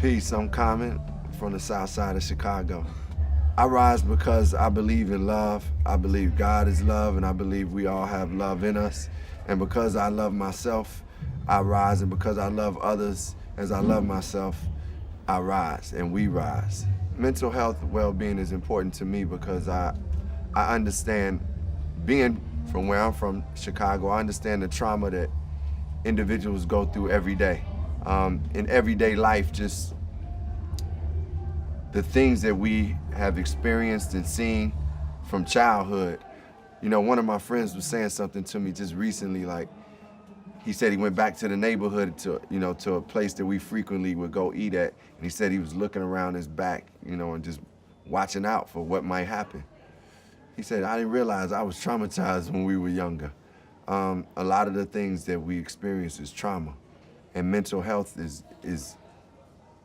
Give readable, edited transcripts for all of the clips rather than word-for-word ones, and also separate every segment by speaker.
Speaker 1: Peace, I'm Common from the south side of Chicago. I rise because I believe in love. I believe God is love, and I believe we all have love in us. And because I love myself, I rise, and because I love others as I love myself, I rise, and we rise. Mental health well-being is important to me because I understand, being from where I'm from, Chicago, I understand the trauma that individuals go through every day. In everyday life, just the things that we have experienced and seen from childhood. You know, one of my friends was saying something to me just recently, like, he said he went back to the neighborhood to a place that we frequently would go eat at, and he said he was looking around his back, and just watching out for what might happen. He said, I didn't realize I was traumatized when we were younger. A lot of the things that we experience is trauma, and mental health is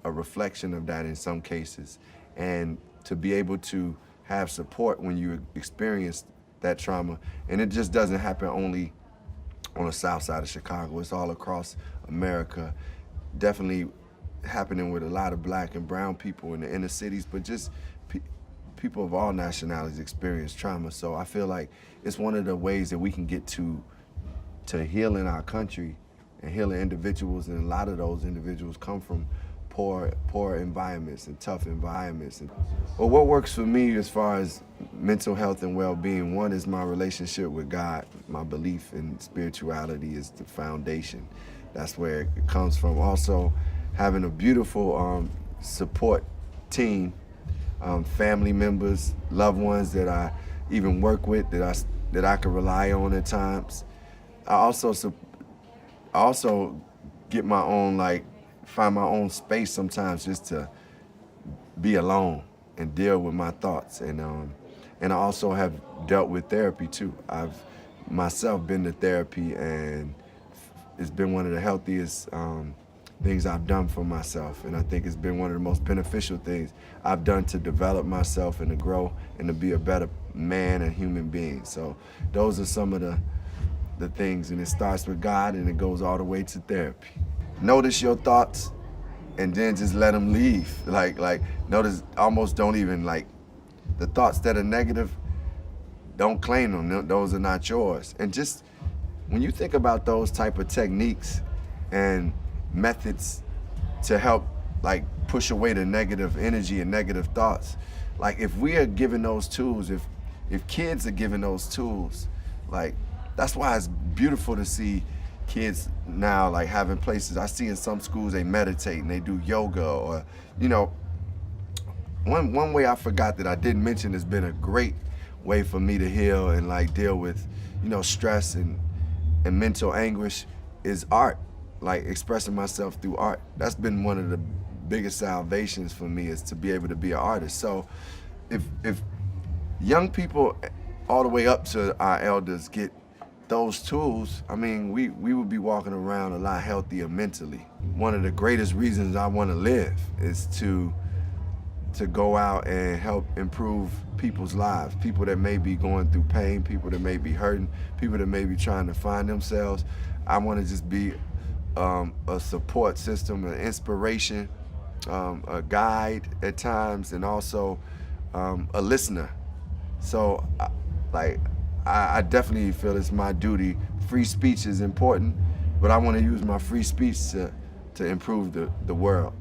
Speaker 1: a reflection of that in some cases. And to be able to have support when you experience that trauma, and it just doesn't happen only on the south side of Chicago, it's all across America, definitely happening with a lot of black and brown people in the inner cities, but just people of all nationalities experience trauma. So I feel like it's one of the ways that we can get to healing our country and healing individuals, and a lot of those individuals come from poor environments and tough environments. Well, what works for me as far as mental health and well-being, one is my relationship with God. My belief in spirituality is the foundation. That's where it comes from. Also, having a beautiful support team, family members, loved ones that I even work with, that I can rely on at times. I also get my own, find my own space sometimes just to be alone and deal with my thoughts. And I also have dealt with therapy too. I've myself been to therapy, and it's been one of the healthiest things I've done for myself. And I think it's been one of the most beneficial things I've done to develop myself and to grow and to be a better man and human being. So those are some of the things, and it starts with God and it goes all the way to therapy. Notice your thoughts and then just let them leave. Like notice, almost don't even, the thoughts that are negative, don't claim them. Those are not yours. And just when you think about those type of techniques and methods to help push away the negative energy and negative thoughts, if we are given those tools, if kids are given those tools, that's why it's beautiful to see kids now having places. I see in some schools they meditate and they do yoga, or one way I forgot that I didn't mention has been a great way for me to heal and deal with stress and mental anguish is art, expressing myself through art. That's been one of the biggest salvations for me, is to be able to be an artist. So if young people all the way up to our elders get those tools, I mean, we would be walking around a lot healthier mentally. One of the greatest reasons I want to live is to go out and help improve people's lives, people that may be going through pain, people that may be hurting, people that may be trying to find themselves. I want to just be a support system, an inspiration, a guide at times, and also a listener. So I definitely feel it's my duty. Free speech is important, but I want to use my free speech to improve the world.